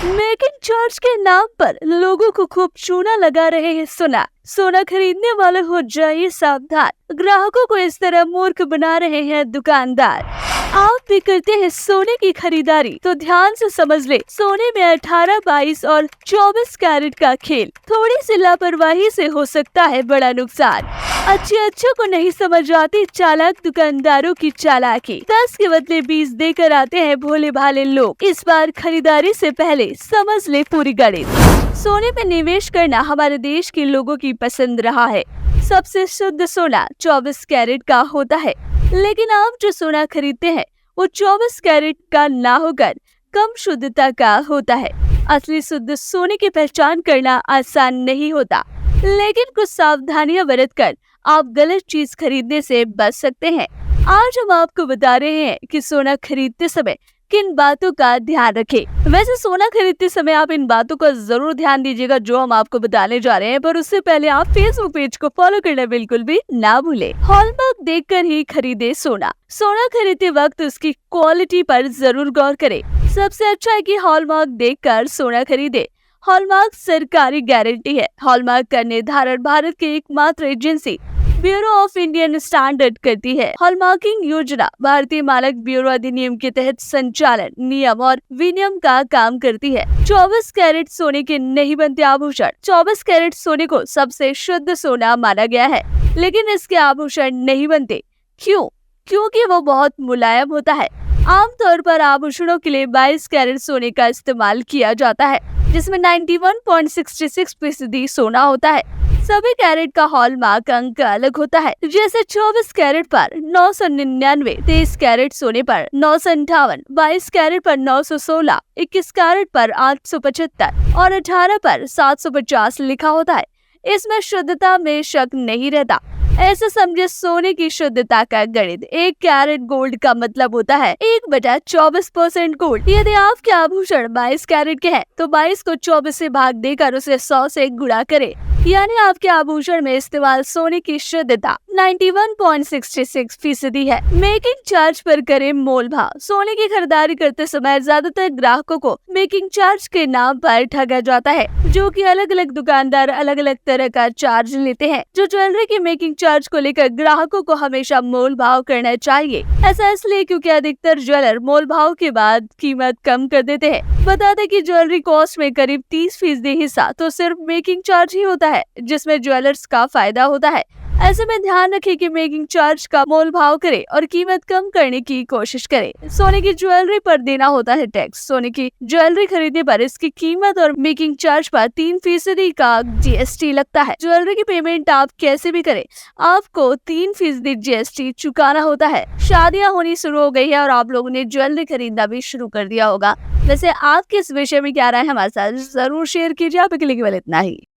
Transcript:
Making charge के नाम पर लोगों को खूब चूना लगा रहे हैं सोना खरीदने वाले हो जाइए सावधान। ग्राहकों को इस तरह मूर्ख बना रहे हैं दुकानदार। आप भी करते हैं सोने की खरीदारी तो ध्यान से समझ ले, सोने में 18, 22 और 24 कैरेट का खेल। थोड़ी सी लापरवाही से हो सकता है बड़ा नुकसान। अच्छे को नहीं समझ आती चालाक दुकानदारों की चालाकी। 10 के बदले 20 देकर आते हैं भोले भाले लोग। इस बार खरीदारी से पहले समझ ले पूरी गणित। सोने में निवेश करना हमारे देश के लोगों की पसंद रहा है। सबसे शुद्ध सोना 24 कैरेट का होता है, लेकिन आप जो सोना खरीदते हैं वो 24 कैरेट का ना होकर कम शुद्धता का होता है। असली शुद्ध सोने की पहचान करना आसान नहीं होता, लेकिन कुछ सावधानियां बरतकर आप गलत चीज खरीदने से बच सकते हैं। आज हम आपको बता रहे हैं कि सोना खरीदते समय किन बातों का ध्यान रखें। वैसे सोना खरीदते समय आप इन बातों का जरूर ध्यान दीजिएगा जो हम आपको बताने जा रहे हैं, पर उससे पहले आप फेसबुक पेज को फॉलो करना बिल्कुल भी ना भूलें। हॉलमार्क देखकर ही खरीदे सोना। सोना खरीदते वक्त उसकी क्वालिटी पर जरूर गौर करें। सबसे अच्छा है कि हॉलमार्क देखकर सोना खरीदे। हॉलमार्क सरकारी गारंटी है। हॉलमार्क का निर्धारण भारत की एकमात्र agency bureau of Indian standard करती है। हॉलमार्किंग योजना भारतीय मानक ब्यूरो अधिनियम के तहत संचालन, नियम और विनियम का काम करती है। 24 कैरेट सोने के नहीं बनते आभूषण। 24 कैरेट सोने को सबसे शुद्ध सोना माना गया है, लेकिन इसके आभूषण नहीं बनते। क्यों? क्योंकि वो बहुत मुलायम होता है। आमतौर पर आभूषणों के लिए 22 कैरेट सोने का इस्तेमाल किया जाता है, जिसमें 91.66% सोना होता है। सभी कैरेट का हॉलमार्क अंक अलग होता है। जैसे 24 कैरेट पर 999, 23 कैरेट सोने पर 958, 22 कैरेट पर 916, 21 कैरेट पर 875 और 18 पर 750 लिखा होता है। इसमें शुद्धता में शक नहीं रहता। ऐसे समझे सोने की शुद्धता का गणित। 1 कैरेट गोल्ड का मतलब होता है 1/24% गोल्ड। यदि आपके आभूषण 22 कैरेट के हैं तो 22 को 24 से भाग देकर उसे 100 से गुणा करें, यानी आपके आभूषण में इस्तेमाल सोने की शुद्धता 91.66% है। मेकिंग चार्ज पर करें मोल भाव। सोने की खरीदारी करते समय ज्यादातर ग्राहकों को मेकिंग चार्ज के नाम पर ठगा जाता है, जो कि अलग अलग दुकानदार अलग अलग तरह का चार्ज लेते हैं। जो ज्वेलरी की मेकिंग चार्ज को लेकर ग्राहकों को हमेशा मोल भाव करना चाहिए। ऐसा इसलिए क्योंकि अधिकतर ज्वेलर मोल भाव के बाद कीमत कम कर देते हैं। बता दें कि ज्वेलरी कॉस्ट में करीब 30% हिस्सा तो सिर्फ मेकिंग चार्ज ही होता है, जिसमें ज्वेलर्स का फायदा होता है। ऐसे में ध्यान रखें कि मेकिंग चार्ज का मोल भाव करें और कीमत कम करने की कोशिश करें। सोने की ज्वेलरी पर देना होता है टैक्स। सोने की ज्वेलरी खरीदने पर इसकी कीमत और मेकिंग चार्ज पर 3% का GST लगता है। ज्वेलरी की पेमेंट आप कैसे भी करें, आपको 3% GST चुकाना होता है। शादियां होनी शुरू हो गई है और आप लोगों ने ज्वेलरी खरीदना भी शुरू कर दिया होगा। वैसे आपके इस विषय में क्या राय है हमारे साथ जरूर शेयर कीजिए। आप के लिए केवल इतना ही।